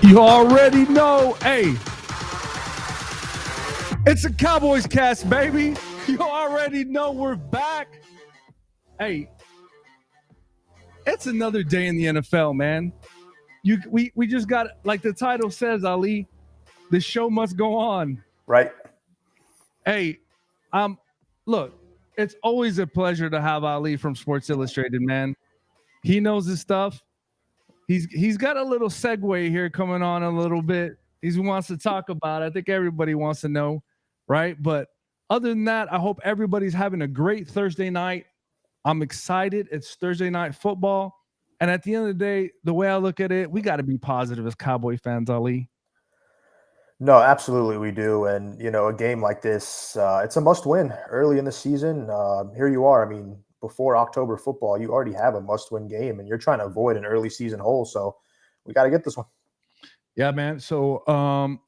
You already know. Hey, it's a Cowboys cast, baby. You already know we're back. Hey, it's another day in the NFL, man. We just got, like the title says, Ali, the show must go on. Right. Hey, look, it's always a pleasure to have Ali from Sports Illustrated, man. He knows his stuff. He's got a little segue here coming on a little bit. He wants to talk about it. I think everybody wants to know, right? But other than that, I hope everybody's having a great Thursday night. I'm excited. It's Thursday night football. And at the end of the day, the way I look at it, we got to be positive as Cowboy fans, Ali. No, absolutely we do. And, a game like this, it's a must win early in the season. Here you are. I mean, before October football, you already have a must win game and you're trying to avoid an early season hole. So we got to get this one. Yeah, man. So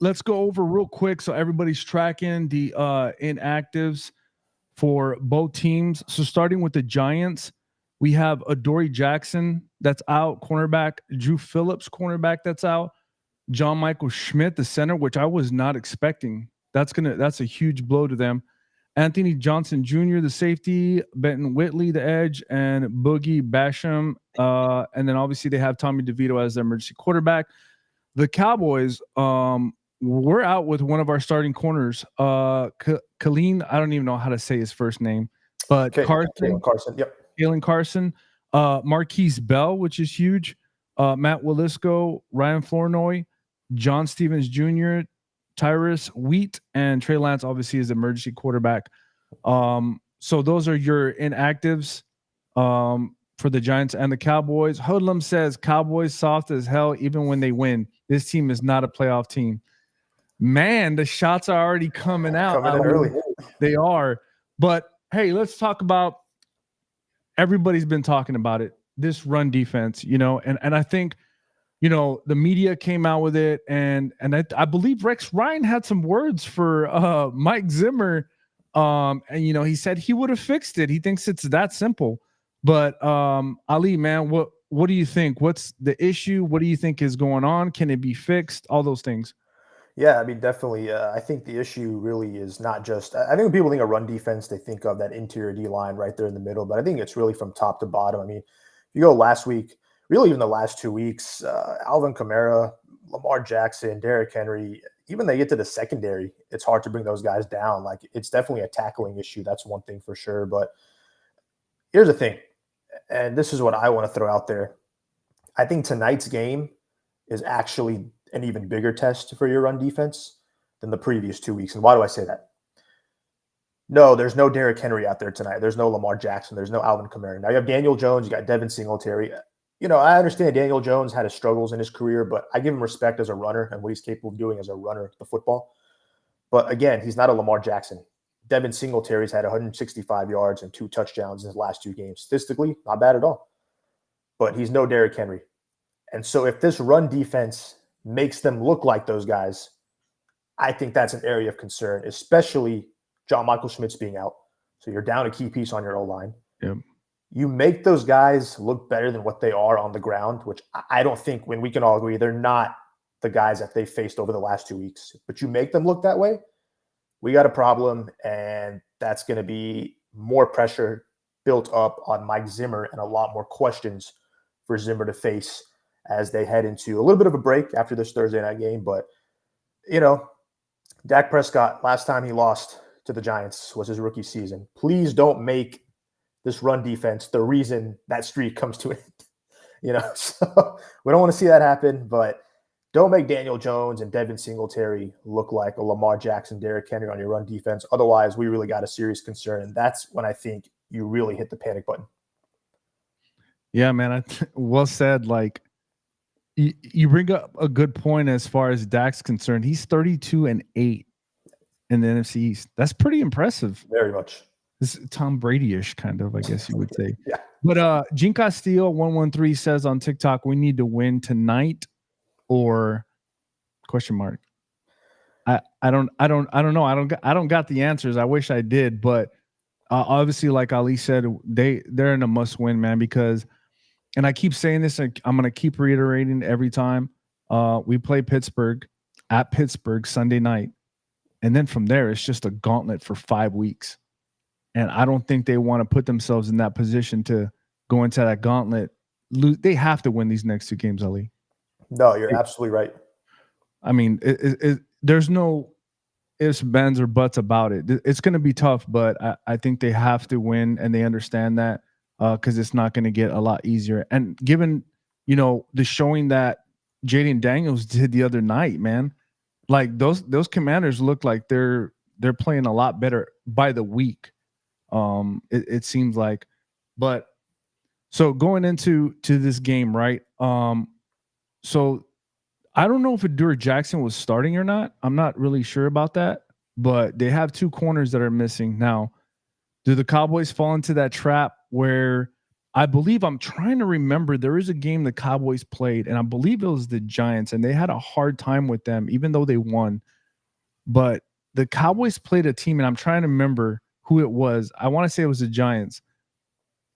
let's go over real quick so everybody's tracking the inactives for both teams. So starting with the Giants, we have Adoree Jackson that's out, cornerback. Drew Phillips, cornerback, that's out. John Michael Schmidt, the center, which I was not expecting. That's a huge blow to them. Anthony Johnson Jr., the safety, Benton Whitley, the edge, and Boogie Basham. And then obviously they have Tommy DeVito as the emergency quarterback. The Cowboys, we're out with one of our starting corners. Kalen, I don't even know how to say his first name, but Kalen Carson. Yep. Kalen Carson. Marquise Bell, which is huge. Matt Willisco, Ryan Flournoy, John Stevens Jr., Tyrus Wheat, and Trey Lance obviously is the emergency quarterback. So those are your inactives for the Giants and the Cowboys. Hoodlum says Cowboys soft as hell even when they win. This team is not a playoff team. Man, the shots are already coming out. Coming in early. They are. But hey, let's talk about, everybody's been talking about it, this run defense, and I think, the media came out with it, and I believe Rex Ryan had some words for Mike Zimmer, and he said he would have fixed it. He thinks it's that simple. But Ali, man, what do you think? What's the issue? What do you think is going on? Can it be fixed? All those things. Yeah, I mean, definitely. I think the issue really is not just. I think when people think of run defense, they think of that interior D line right there in the middle. But I think it's really from top to bottom. I mean, you go last week, really even the last 2 weeks, Alvin Kamara, Lamar Jackson, Derrick Henry, even they get to the secondary, it's hard to bring those guys down. Like, it's definitely a tackling issue. That's one thing for sure. But here's the thing, and this is what I want to throw out there. I think tonight's game is actually an even bigger test for your run defense than the previous 2 weeks. And why do I say that? No, there's no Derrick Henry out there tonight. There's no Lamar Jackson. There's no Alvin Kamara. Now you have Daniel Jones. You got Devin Singletary. I understand Daniel Jones had his struggles in his career, but I give him respect as a runner and what he's capable of doing as a runner of the football. But again, he's not a Lamar Jackson. Devin Singletary's had 165 yards and 2 touchdowns in his last 2 games. Statistically, not bad at all. But he's no Derrick Henry. And so if this run defense makes them look like those guys, I think that's an area of concern, especially John Michael Schmitz being out. So you're down a key piece on your O-line. Yep. You make those guys look better than what they are on the ground, which I don't think, when we can all agree, they're not the guys that they faced over the last 2 weeks. But you make them look that way, we got a problem, and that's going to be more pressure built up on Mike Zimmer and a lot more questions for Zimmer to face as they head into a little bit of a break after this Thursday night game. But, Dak Prescott, last time he lost to the Giants was his rookie season. Please don't make this run defense the reason that streak comes to an end. So we don't want to see that happen, but don't make Daniel Jones and Devin Singletary look like a Lamar Jackson, Derrick Henry on your run defense. Otherwise, we really got a serious concern, and that's when I think you really hit the panic button. Yeah, man. Well said. Like, you bring up a good point as far as Dak's concerned. He's 32-8 in the NFC East. That's pretty impressive. Very much. This is Tom Brady-ish, kind of, I guess you would say. Yeah. But Gene Castillo 113 says on TikTok, we need to win tonight or question mark. I don't know. I don't got the answers. I wish I did, but obviously, like Ali said, they're in a must win, man, because, and I keep saying this, I'm going to keep reiterating every time, We play Pittsburgh at Pittsburgh Sunday night. And then from there, it's just a gauntlet for 5 weeks. And I don't think they want to put themselves in that position to go into that gauntlet. They have to win these next 2 games, Ali. No, you're absolutely right. I mean, there's no ifs, buts, or buts about it. It's going to be tough, but I think they have to win, and they understand that because it's not going to get a lot easier. And given, the showing that Jaden Daniels did the other night, man, like those Commanders look like they're playing a lot better by the week. It seems like, but so going into this game, right? So I don't know if Adore Jackson was starting or not. I'm not really sure about that, but they have 2 corners that are missing now. Do the Cowboys fall into that trap where I believe, I'm trying to remember, there is a game the Cowboys played, and I believe it was the Giants, and they had a hard time with them, even though they won. But the Cowboys played a team, and I'm trying to remember who it was. I want to say it was the Giants,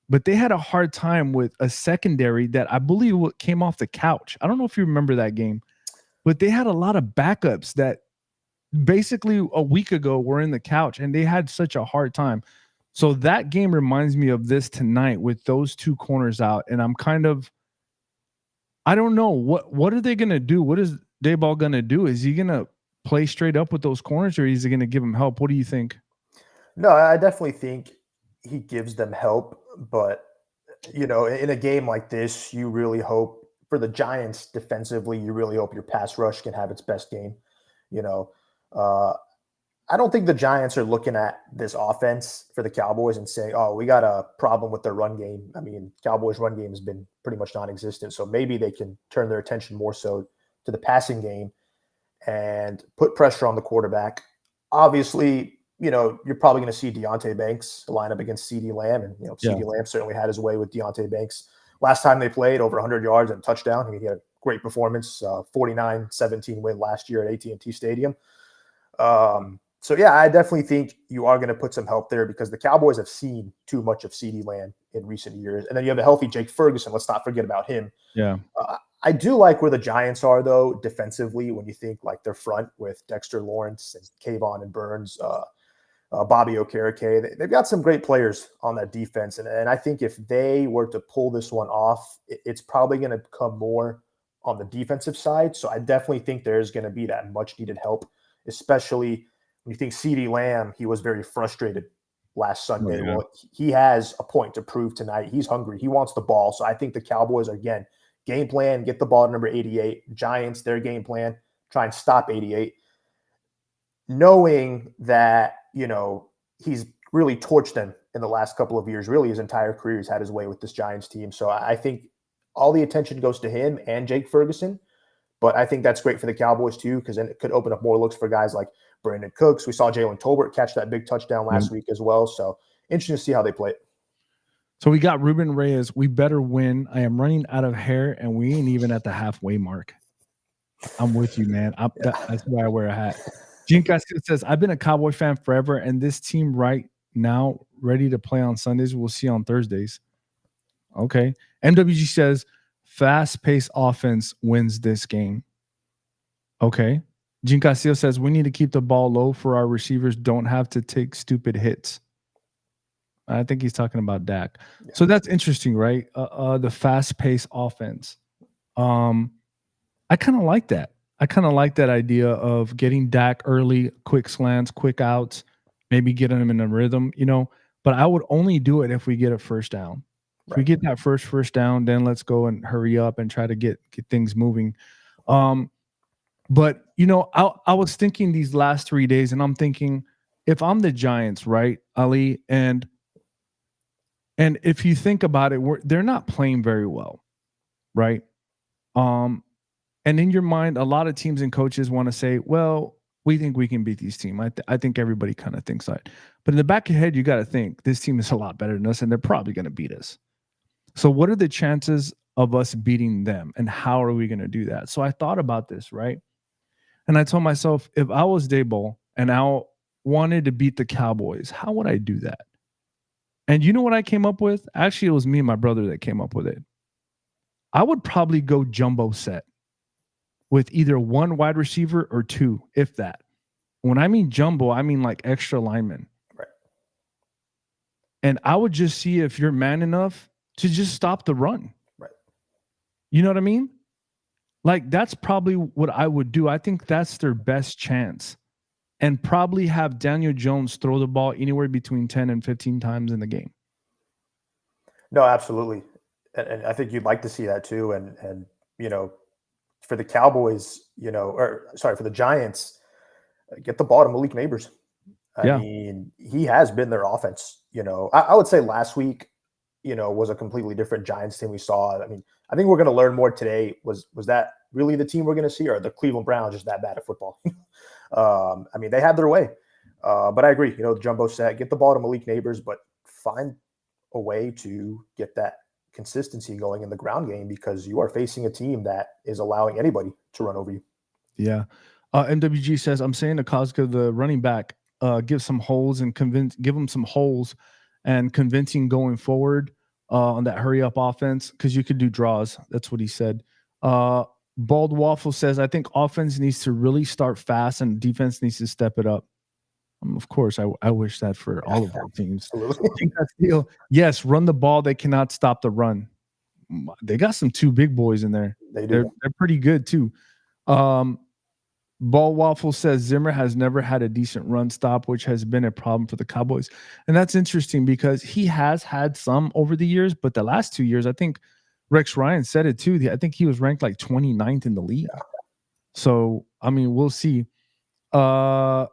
but they had a hard time with a secondary that I believe came off the couch. I don't know if you remember that game, but they had a lot of backups that basically a week ago were in the couch, and they had such a hard time. So that game reminds me of this tonight with those 2 corners out, and I'm kind of, I don't know what are they going to do? What is Dayball going to do? Is he going to play straight up with those corners, or is he going to give them help? What do you think? No, I definitely think he gives them help, but in a game like this, you really hope for the Giants defensively, you really hope your pass rush can have its best game. You know, I don't think the Giants are looking at this offense for the Cowboys and saying, "Oh, we got a problem with their run game." I mean, Cowboys' run game has been pretty much non-existent, so maybe they can turn their attention more so to the passing game and put pressure on the quarterback. Obviously, you're probably going to see Deontay Banks line up against CeeDee Lamb, and CeeDee Lamb certainly had his way with Deontay Banks. Last time they played, over 100 yards and a touchdown. I mean, he had a great performance, 49-17 win last year at AT&T Stadium. So, yeah, I definitely think you are going to put some help there because the Cowboys have seen too much of CeeDee Lamb in recent years. And then you have a healthy Jake Ferguson. Let's not forget about him. Yeah. I do like where the Giants are, though, defensively, when you think like their front with Dexter Lawrence and Kayvon and Burns, Bobby Okereke. They've got some great players on that defense. And I think if they were to pull this one off, it's probably going to come more on the defensive side. So I definitely think there's going to be that much needed help, especially when you think CeeDee Lamb, he was very frustrated last Sunday. Oh, yeah. Well, he has a point to prove tonight. He's hungry. He wants the ball. So I think the Cowboys are, again, game plan, get the ball to number 88. Giants, their game plan, try and stop 88. Knowing that, he's really torched them in the last couple of years. Really, his entire career, he's had his way with this Giants team. So I think all the attention goes to him and Jake Ferguson. But I think that's great for the Cowboys, too, because then it could open up more looks for guys like Brandon Cooks. We saw Jalen Tolbert catch that big touchdown last week as well. So interesting to see how they play it. So we got Ruben Reyes. We better win. I am running out of hair, and we ain't even at the halfway mark. I'm with you, man. That's why I wear a hat. Gene Castillo says, I've been a Cowboy fan forever, and this team right now ready to play on Sundays. We'll see on Thursdays. Okay. MWG says, fast-paced offense wins this game. Okay. Gene Castillo says, we need to keep the ball low for our receivers don't have to take stupid hits. I think he's talking about Dak. Yeah. So that's interesting, right? The fast-paced offense. I kind of like that. I kind of like that idea of getting Dak early, quick slants, quick outs, maybe getting him in a rhythm, But I would only do it if we get a first down. If we get that first down, then let's go and hurry up and try to get things moving. But, I was thinking these last 3 days, and I'm thinking, if I'm the Giants, right, Ali, and if you think about it, they're not playing very well, right? And in your mind, a lot of teams and coaches want to say, well, we think we can beat these teams. I think everybody kind of thinks that. But in the back of your head, you got to think this team is a lot better than us, and they're probably going to beat us. So what are the chances of us beating them, and how are we going to do that? So I thought about this, right? And I told myself, if I was Daboll and I wanted to beat the Cowboys, how would I do that? And you know what I came up with? Actually, it was me and my brother that came up with it. I would probably go jumbo set. with either one wide receiver or two, if that. When I mean jumbo, I mean like extra linemen. Right. And I would just see if you're man enough to just stop the run. Right. You know what I mean? Like, that's probably what I would do. I think that's their best chance. And probably have Daniel Jones throw the ball anywhere between 10 and 15 times in the game. No, absolutely. And I think you'd like to see that too. And for the Cowboys, for the Giants, get the ball to Malik Neighbors. I mean, he has been their offense. I would say last week, was a completely different Giants team we saw. I mean, I think we're going to learn more today. Was that really the team we're going to see, or the Cleveland Browns just that bad at football? I mean, they had their way. But I agree. The jumbo set, get the ball to Malik Neighbors, but find a way to get that consistency going in the ground game, because you are facing a team that is allowing anybody to run over you. Yeah. MWG says, I'm saying to Cosca, the running back, give some holes and give him some holes and convincing going forward on that hurry up offense, because you could do draws. That's what he said. Bald Waffle says, I think offense needs to really start fast and defense needs to step it up. Of course, I wish that for all of our teams. Yes, run the ball. They cannot stop the run. They got some two big boys in there. They're pretty good too. Ball Waffle says Zimmer has never had a decent run stop, which has been a problem for the Cowboys. And that's interesting because he has had some over the years, but the last 2 years, I think Rex Ryan said it too. I think he was ranked like 29th in the league. Yeah. So, I mean, we'll see. So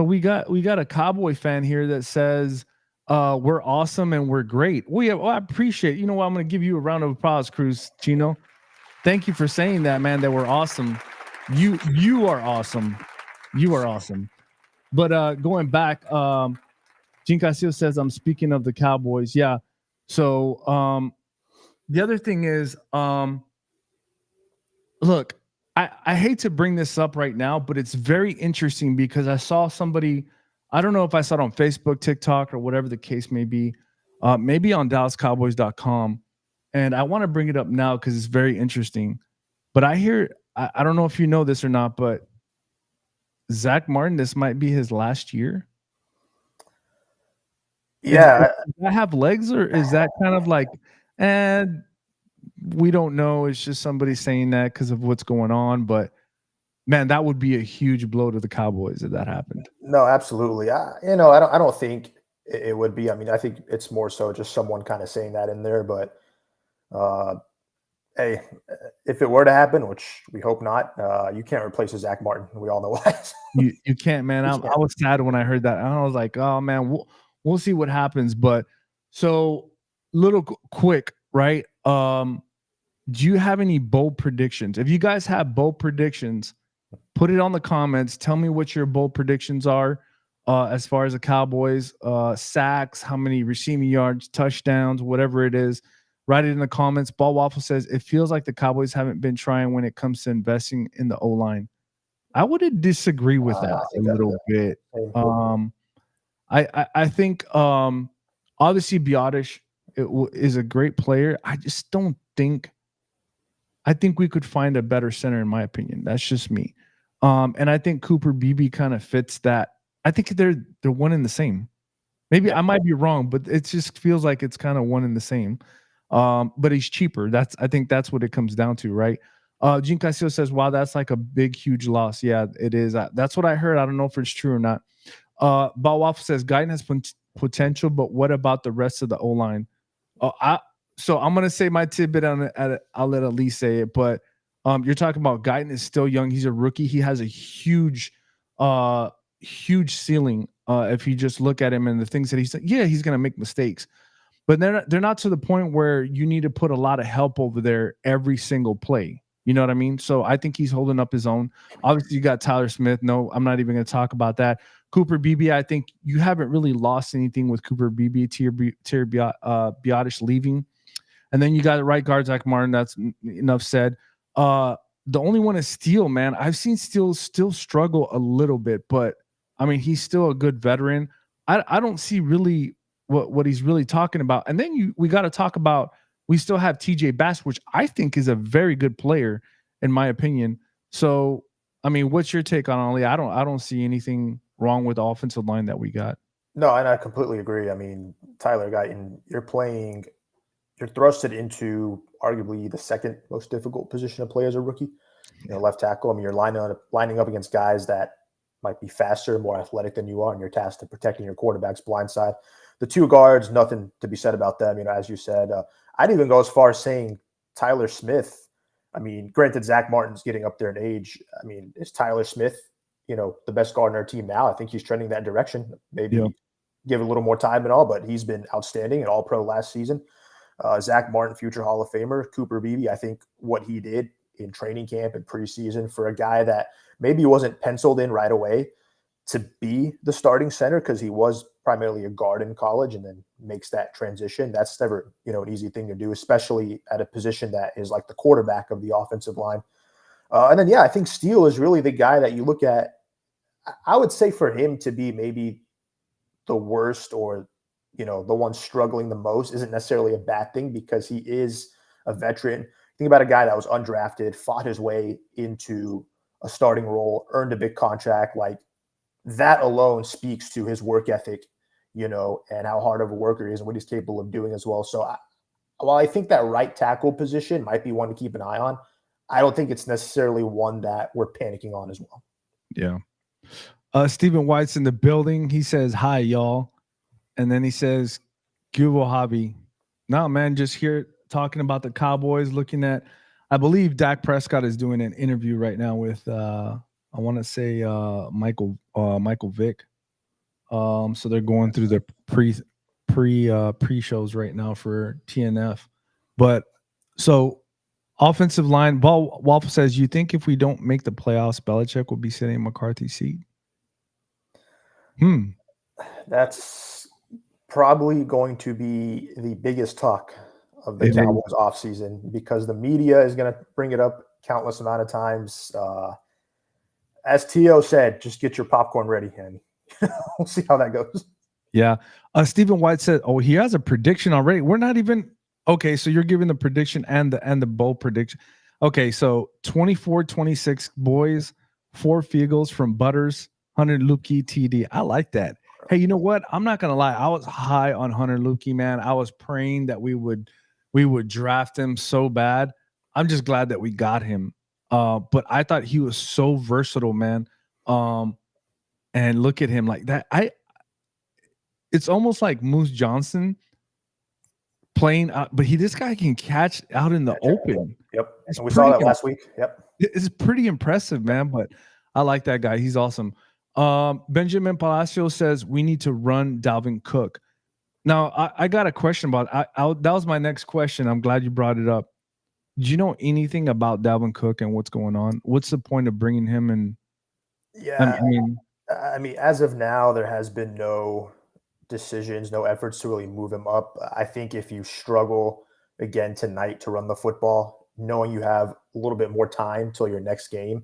we got a Cowboy fan here that says we're awesome and we're great. I appreciate. You know what? I'm going to give you a round of applause, Cruz Chino. Thank you for saying that, man. That we're awesome. You are awesome. You are awesome. But going back, Gene Castillo says I'm speaking of the Cowboys. Yeah. So the other thing is, look. I hate to bring this up right now, but it's very interesting because I saw somebody, I don't know if I saw it on Facebook, TikTok, or whatever the case may be, maybe on DallasCowboys.com. And I want to bring it up now because it's very interesting. But I hear, I don't know if you know this or not, but Zach Martin, this might be his last year. Yeah. Does that have legs, or is that kind of like, we don't know. It's just somebody saying that because of what's going on. But man, that would be a huge blow to the Cowboys if that happened. No, absolutely. I don't think it would be. I mean, I think it's more so just someone kind of saying that in there. But hey, if it were to happen, which we hope not, you can't replace a Zach Martin. We all know why. you can't, man. I was sad when I heard that. I was like, oh man, we'll see what happens. But so little quick, right? Do you have any bold predictions? If you guys have bold predictions, put it on the comments. Tell me what your bold predictions are as far as the Cowboys, sacks, how many receiving yards, touchdowns, whatever it is. Write it in the comments. Ball Waffle says, it feels like the Cowboys haven't been trying when it comes to investing in the O-line. I would disagree with that a little bit. I think obviously Biotish is a great player. I just don't think I think we could find a better center, in my opinion. That's just me. And I think Cooper Beebe kind of fits that. I think they're one and the same. Maybe I might be wrong, but it just feels like it's kind of one and the same. But he's cheaper. I think that's what it comes down to, right? Gene Castillo says, wow, that's like a big, huge loss. Yeah, it is. That's what I heard. I don't know if it's true or not. Bob Waffle says, Guyton has potential, but what about the rest of the O-line? So I'm gonna say my tidbit on it. I'll let Elise say it, but you're talking about Guyton is still young. He's a rookie. He has a huge ceiling. If you just look at him and the things that he's gonna make mistakes, but they're not to the point where you need to put a lot of help over there every single play. You know what I mean? So I think he's holding up his own. Obviously, you got Tyler Smith. No, I'm not even going to talk about that. Cooper Beebe, I think you haven't really lost anything with Cooper Beebe, Terry Biotish leaving. And then you got right guard Zach Martin. That's enough said. The only one is Steele, man. I've seen Steele still struggle a little bit, but I mean, he's still a good veteran. I don't see really what he's really talking about. And then we got to talk about we still have TJ Bass, which I think is a very good player, in my opinion. So, I mean, what's your take on Ali? I don't see anything wrong with the offensive line that we got. No, and I completely agree. I mean, Tyler Guyton, you're thrusted into arguably the second most difficult position to play as a rookie. Left tackle. I mean, you're lining up against guys that might be faster, more athletic than you are, and you're tasked to protecting your quarterback's blind side. The two guards, nothing to be said about them. As you said, I'd even go as far as saying Tyler Smith. I mean, granted, Zach Martin's getting up there in age. I mean, is Tyler Smith, the best guard on our team now? I think he's trending that direction. Maybe give it a little more time and all, but he's been outstanding and All-Pro last season. Zach Martin, future Hall of Famer. Cooper Beebe, I think what he did in training camp and preseason for a guy that maybe wasn't penciled in right away to be the starting center because he was primarily a guard in college and then makes that transition. That's never, an easy thing to do, especially at a position that is like the quarterback of the offensive line. And then, I think Steele is really the guy that you look at. I would say for him to be maybe the worst or, the one struggling the most isn't necessarily a bad thing because he is a veteran. Think about a guy that was undrafted, fought his way into a starting role, earned a big contract. Like that alone speaks to his work ethic, and how hard of a worker he is and what he's capable of doing as well. So while I think that right tackle position might be one to keep an eye on, I don't think it's necessarily one that we're panicking on as well. Yeah. Stephen White's in the building. He says, hi, y'all. And then he says, Google hobby. No, man, just here talking about the Cowboys, looking at, I believe Dak Prescott is doing an interview right now with, I want to say Michael Vick. So they're going through their pre shows right now for TNF. But so offensive line, Waffle says, you think if we don't make the playoffs, Belichick will be sitting in McCarthy's seat? That's probably going to be the biggest talk of the Cowboys offseason because the media is going to bring it up countless amount of times. As T.O. said, just get your popcorn ready, and we'll see how that goes. Yeah. Stephen White said, oh, he has a prediction already. We're not even – okay, so you're giving the prediction and the bold prediction. Okay, so 24-26 boys, 4 field goals from Butters, Hunter Luepke, TD. I like that. Hey, you know what? I'm not gonna lie. I was high on Hunter Luepke, man. I was praying that we would draft him so bad. I'm just glad that we got him. But I thought he was so versatile, man. And look at him like that. It's almost like Moose Johnson playing out, but this guy can catch out in the open. Yep. And we saw that last week. Yep. It's pretty impressive, man. But I like that guy. He's awesome. Benjamin Palacio says we need to run Dalvin Cook. Now, I got a question about that was my next question. I'm glad you brought it up. Do you know anything about Dalvin Cook and what's going on? What's the point of bringing him in? Yeah, I mean, as of now, there has been no decisions, no efforts to really move him up. I think if you struggle again tonight to run the football, knowing you have a little bit more time till your next game,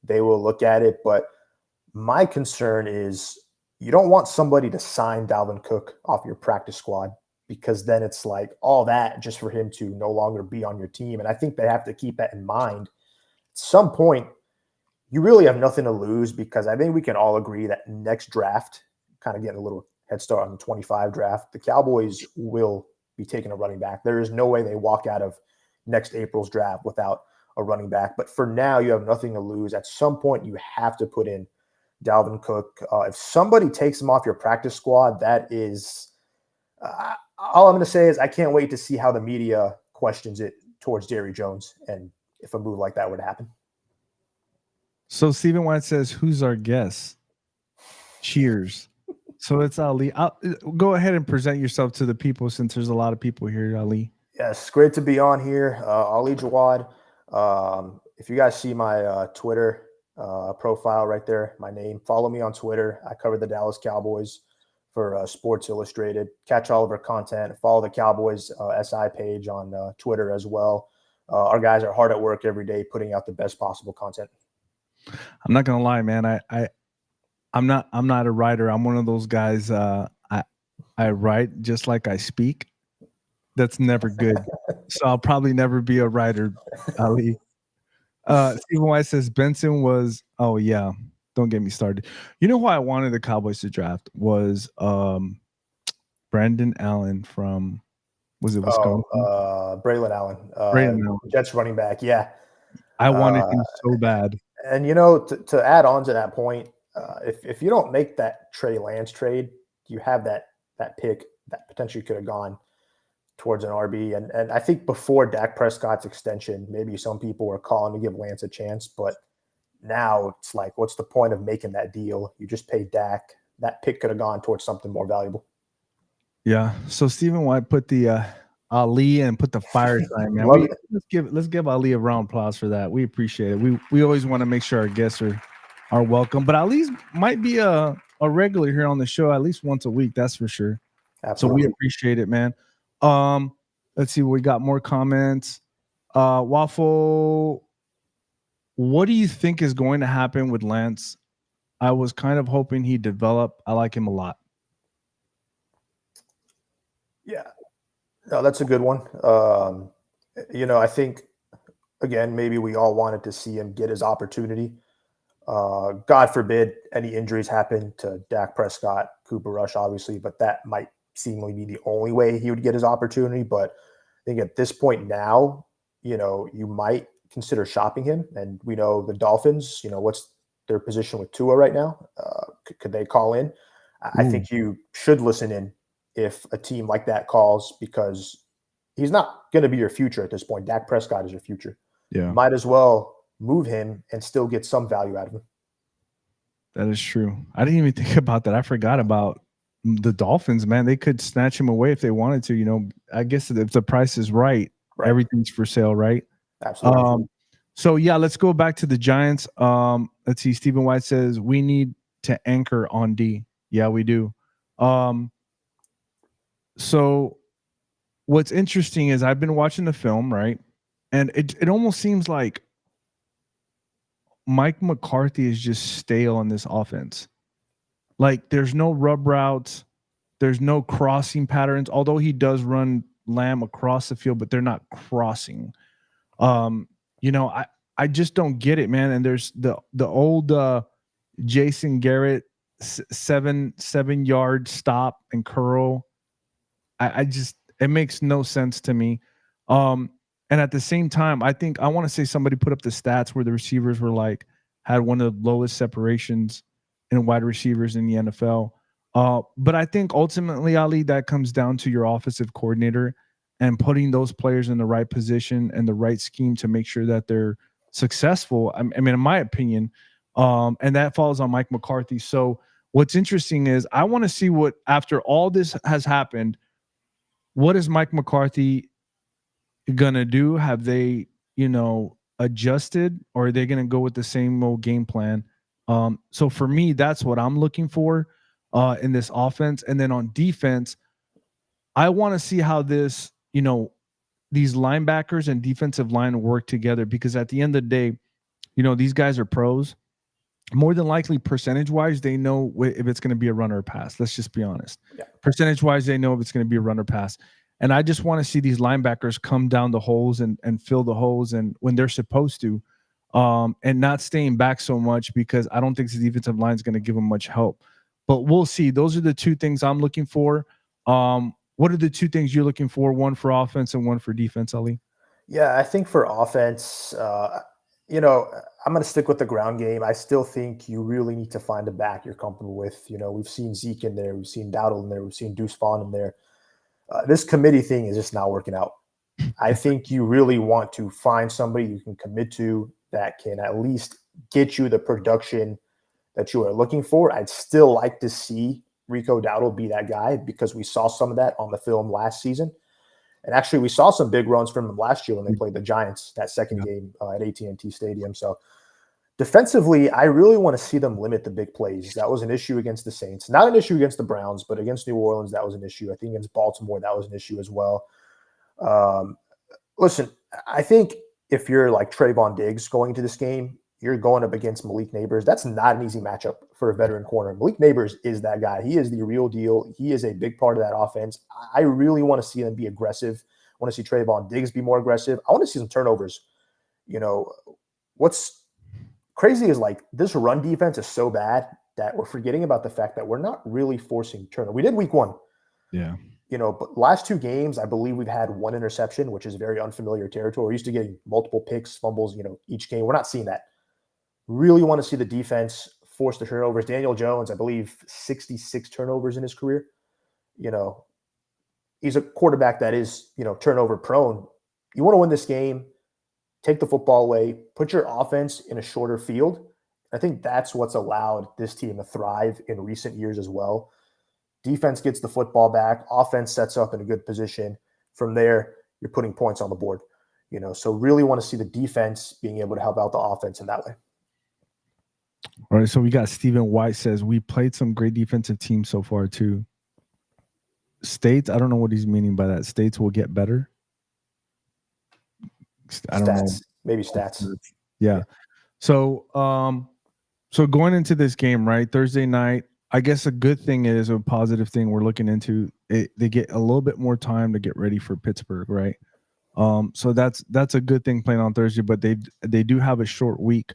they will look at it. But my concern is you don't want somebody to sign Dalvin Cook off your practice squad because then it's like all that just for him to no longer be on your team. And I think they have to keep that in mind. At some point, you really have nothing to lose because I think we can all agree that next draft, kind of getting a little head start on the 25 draft, the Cowboys will be taking a running back. There is no way they walk out of next April's draft without a running back. But for now, you have nothing to lose. At some point, you have to put in Dalvin Cook. If somebody takes him off your practice squad, that is all I'm going to say is I can't wait to see how the media questions it towards Jerry Jones and if a move like that would happen. So Stephen White says, who's our guest? Cheers. So it's Ali. Go ahead and present yourself to the people since there's a lot of people here, Ali. Yes, great to be on here. Ali Jawad. If you guys see my Twitter profile right there, my name, follow me on Twitter. I cover the Dallas Cowboys for Sports Illustrated. Catch all of our content. Follow the Cowboys SI page on Twitter as well. Our guys are hard at work every day putting out the best possible content. I'm not gonna lie, man. I'm not a writer. I'm one of those guys. I write just like I speak. That's never good. So I'll probably never be a writer, Ali. Stephen White says Benson was. Oh yeah, don't get me started. You know who I wanted the Cowboys to draft was Brandon Allen from, was it Wisconsin? Braylon Allen, Brandon Allen. Jets running back. Yeah. I wanted him so bad. And, you know, to add on to that point, if you don't make that Trey Lance trade, you have that pick that potentially could have gone towards an RB. And I think before Dak Prescott's extension, maybe some people were calling to give Lance a chance, but now it's like, what's the point of making that deal? You just paid Dak. That pick could have gone towards something more valuable. Yeah. So Stephen White put the Ali and put the fire sign, man. Let's give Ali a round of applause for that. We appreciate it. We always want to make sure our guests are welcome. But Ali's might be a regular here on the show at least once a week, that's for sure. Absolutely. So we appreciate it, man. Let's see, we got more comments. Waffle, what do you think is going to happen with Lance? I was kind of hoping he'd develop. I like him a lot. Yeah. No, that's a good one. You know, I think, again, maybe we all wanted to see him get his opportunity. God forbid any injuries happen to Dak Prescott, Cooper Rush, obviously, but that might seemingly be the only way he would get his opportunity. But I think at this point now, you know, you might consider shopping him. And we know the Dolphins, you know, what's their position with Tua right now? Could they call in? I think you should listen in if a team like that calls, because he's not going to be your future at this point. Dak Prescott is your future. Yeah. Might as well move him and still get some value out of him. That is true. I didn't even think about that. I forgot about the Dolphins, man. They could snatch him away if they wanted to. You know, I guess if the price is right, everything's for sale, right? Absolutely. So yeah, let's go back to the Giants. Let's see. Stephen White says we need to anchor on D. Yeah, we do. So what's interesting is I've been watching the film, right? And it almost seems like Mike McCarthy is just stale on this offense. Like there's no rub routes, there's no crossing patterns, although he does run Lamb across the field, but they're not crossing. You know, I just don't get it, man. And there's the old Jason Garrett 7-yard stop and curl. I just, it makes no sense to me. And at the same time, I think I want to say somebody put up the stats where the receivers were like had one of the lowest separations in wide receivers in the NFL. But I think ultimately, Ali, that comes down to your offensive coordinator and putting those players in the right position and the right scheme to make sure that they're successful. I mean, in my opinion, and that falls on Mike McCarthy. So what's interesting is I want to see what, after all this has happened, what is Mike McCarthy gonna do? Have they, you know, adjusted, or are they gonna go with the same old game plan? So for me, that's what I'm looking for in this offense. And then on defense, I want to see how this, you know, these linebackers and defensive line work together, because at the end of the day, you know, these guys are pros. More than likely, percentage-wise, they know if it's going to be a run or a pass. Let's just be honest. Yeah. Percentage-wise, they know if it's going to be a run or pass. And I just want to see these linebackers come down the holes and fill the holes, and when they're supposed to, and not staying back so much, because I don't think the defensive line is going to give them much help. But we'll see. Those are the two things I'm looking for. What are the two things you're looking for? One for offense and one for defense, Ali? Yeah, I think for offense, you know, I'm going to stick with the ground game. I still think you really need to find a back you're comfortable with. You know, we've seen Zeke in there, we've seen Dowdle in there, we've seen Deuce Vaughn in there. This committee thing is just not working out. I think you really want to find somebody you can commit to that can at least get you the production that you are looking for. I'd still like to see Rico Dowdle be that guy, because we saw some of that on the film last season. And actually, we saw some big runs from him last year when they played the Giants, that second game at AT&T Stadium. So defensively, I really want to see them limit the big plays. That was an issue against the Saints. Not an issue against the Browns, but against New Orleans, that was an issue. I think against Baltimore, that was an issue as well. Listen, I think if you're like Trayvon Diggs going into this game, you're going up against Malik Neighbors. That's not an easy matchup for a veteran corner. Malik Neighbors is that guy. He is the real deal. He is a big part of that offense. I really want to see them be aggressive. I want to see Trayvon Diggs be more aggressive. I want to see some turnovers. What's crazy is like this run defense is so bad that we're forgetting about the fact that we're not really forcing turnover. We did week 1. Yeah. But last 2 games, I believe we've had 1 interception, which is very unfamiliar territory. We're used to getting multiple picks, fumbles, each game. We're not seeing that. Really want to see the defense force the turnovers. Daniel Jones, I believe 66 turnovers in his career. He's a quarterback that is, turnover prone. You want to win this game, take the football away, put your offense in a shorter field. I think that's what's allowed this team to thrive in recent years as well. Defense gets the football back. Offense sets up in a good position. From there, you're putting points on the board. So really want to see the defense being able to help out the offense in that way. All right, so we got Stephen White says, we played some great defensive teams so far too. States, I don't know what he's meaning by that. States will get better. I don't know. Maybe stats. Yeah. So going into this game, right, Thursday night, I guess a good thing is, a positive thing we're looking into, they get a little bit more time to get ready for Pittsburgh, right? So that's a good thing playing on Thursday, but they do have a short week.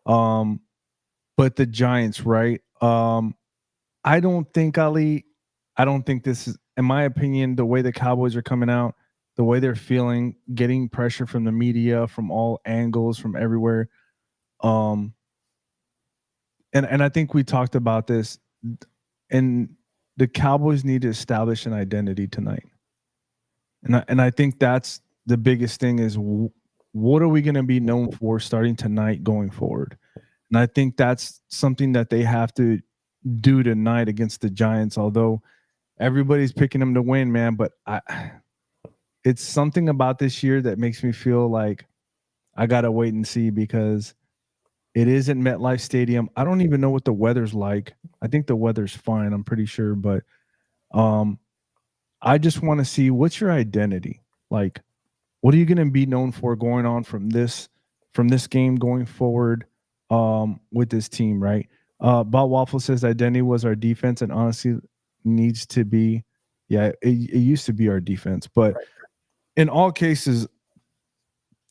But the Giants, right? I don't think this is, in my opinion, the way the Cowboys are coming out, the way they're feeling, getting pressure from the media, from all angles, from everywhere. And I think we talked about this, and the Cowboys need to establish an identity tonight. And I think that's the biggest thing is, what are we going to be known for starting tonight going forward? And I think that's something that they have to do tonight against the Giants, although everybody's picking them to win, man. But it's something about this year that makes me feel like I got to wait and see, because it is at MetLife Stadium. I don't even know what the weather's like. I think the weather's fine, I'm pretty sure. But I just want to see, what's your identity? Like, what are you going to be known for going on from this game going forward with this team, right? Bob Waffle says identity was our defense, and honestly needs to be. Yeah, it used to be our defense. But in all cases,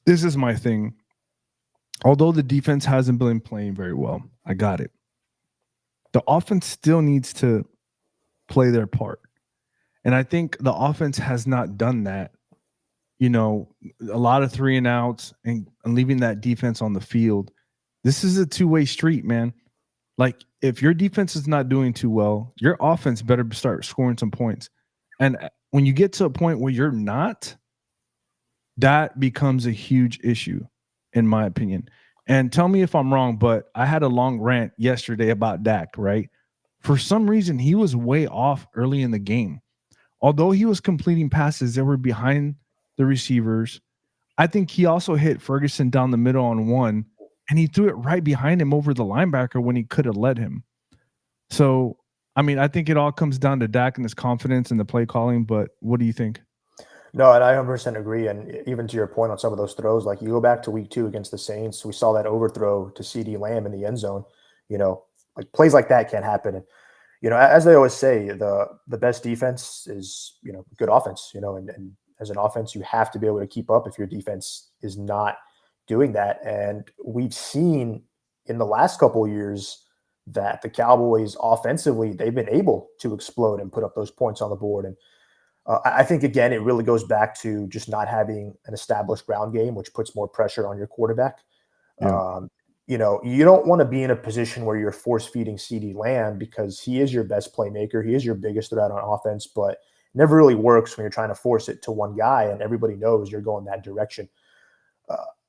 this is my thing. Although the defense hasn't been playing very well, I got it. The offense still needs to play their part. And I think the offense has not done that. A lot of 3 and outs and leaving that defense on the field. This is a two-way street, man. Like, if your defense is not doing too well, your offense better start scoring some points. And when you get to a point where you're not, that becomes a huge issue, in my opinion. And tell me if I'm wrong, but I had a long rant yesterday about Dak, right? For some reason, he was way off early in the game. Although he was completing passes that were behind the receivers, I think he also hit Ferguson down the middle on one, and he threw it right behind him over the linebacker when he could have led him. So, I mean, I think it all comes down to Dak and his confidence and the play calling, but what do you think? No, and I 100% agree. And even to your point on some of those throws, like you go back to week 2 against the Saints, we saw that overthrow to CeeDee Lamb in the end zone. Like plays like that can't happen. And, as they always say, the best defense is, good offense, and as an offense, you have to be able to keep up if your defense is not doing that. And we've seen in the last couple of years that the Cowboys offensively, they've been able to explode and put up those points on the board. And I think, again, it really goes back to just not having an established ground game, which puts more pressure on your quarterback. Yeah. You don't want to be in a position where you're force feeding CeeDee Lamb, because he is your best playmaker. He is your biggest threat on offense, but it never really works when you're trying to force it to one guy and everybody knows you're going that direction.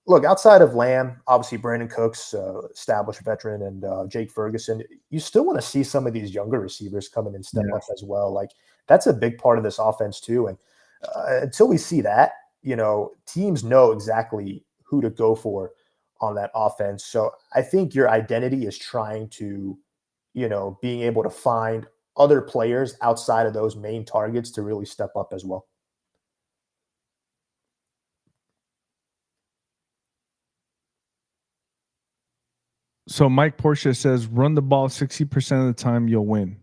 Look, outside of Lamb, obviously Brandon Cooks, established veteran, and Jake Ferguson, you still want to see some of these younger receivers come in and step up as well. Like, that's a big part of this offense too. And until we see that, teams know exactly who to go for on that offense. So I think your identity is trying to, being able to find other players outside of those main targets to really step up as well. So Mike Porsche says, run the ball 60% of the time, you'll win.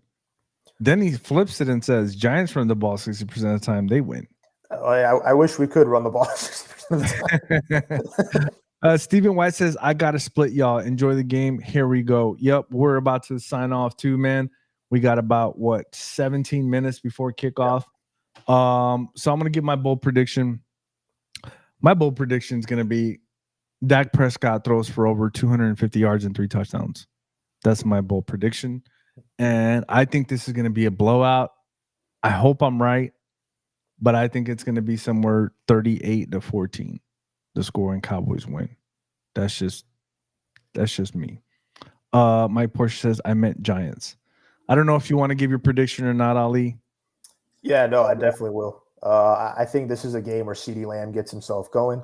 Then he flips it and says, Giants run the ball 60% of the time, they win. I wish we could run the ball 60% of the time. Stephen White says, I got to split y'all. Enjoy the game. Here we go. Yep, we're about to sign off too, man. We got about, 17 minutes before kickoff. So I'm going to give my bold prediction. My bold prediction is going to be Dak Prescott throws for over 250 yards and 3 touchdowns. That's my bold prediction. And I think this is going to be a blowout. I hope I'm right, but I think it's going to be somewhere 38-14. The score and Cowboys win. That's just me. Mike Porsche says, I meant Giants. I don't know if you want to give your prediction or not, Ali. Yeah, no, I definitely will. I think this is a game where CeeDee Lamb gets himself going.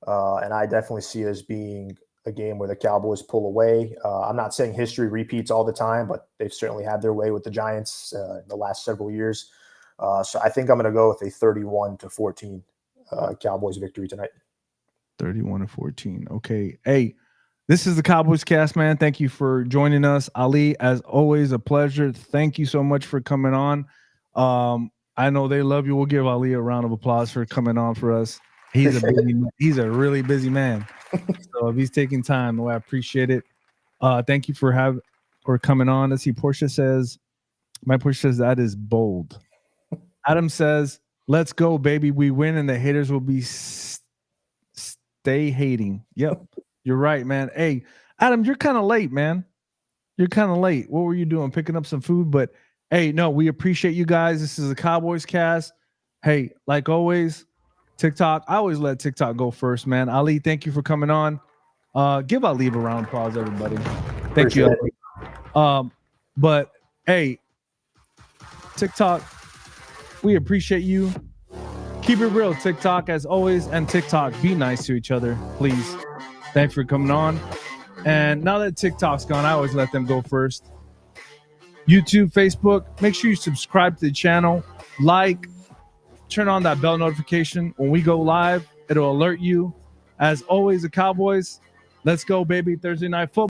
And I definitely see it as being a game where the Cowboys pull away. I'm not saying history repeats all the time, but they've certainly had their way with the Giants in the last several years. So I think I'm going to go with a 31-14 Cowboys victory tonight. 31-14. Okay. Hey, this is the Cowboys Cast, man. Thank you for joining us. Ali, as always, a pleasure. Thank you so much for coming on. I know they love you. We'll give Ali a round of applause for coming on for us. He's a really busy man. So if he's taking time, I appreciate it. Thank you for coming on. Let's see. My Porsche says that is bold. Adam says, let's go, baby. We win and the haters will be stay hating. Yep. You're right, man. Hey, Adam, you're kind of late, man. You're kind of late. What were you doing? Picking up some food? But hey, no, we appreciate you guys. This is the Cowboys Cast. Hey, like always, TikTok. I always let TikTok go first, man. Ali, thank you for coming on. Give Ali a round of applause, everybody. Thank you, Ali. But hey, TikTok, we appreciate you. Keep it real, TikTok, as always, and TikTok, be nice to each other, please. Thanks for coming on. And now that TikTok's gone, I always let them go first. YouTube, Facebook, make sure you subscribe to the channel, like, turn on that bell notification. When we go live, it'll alert you. As always, the Cowboys, let's go, baby. Thursday Night Football.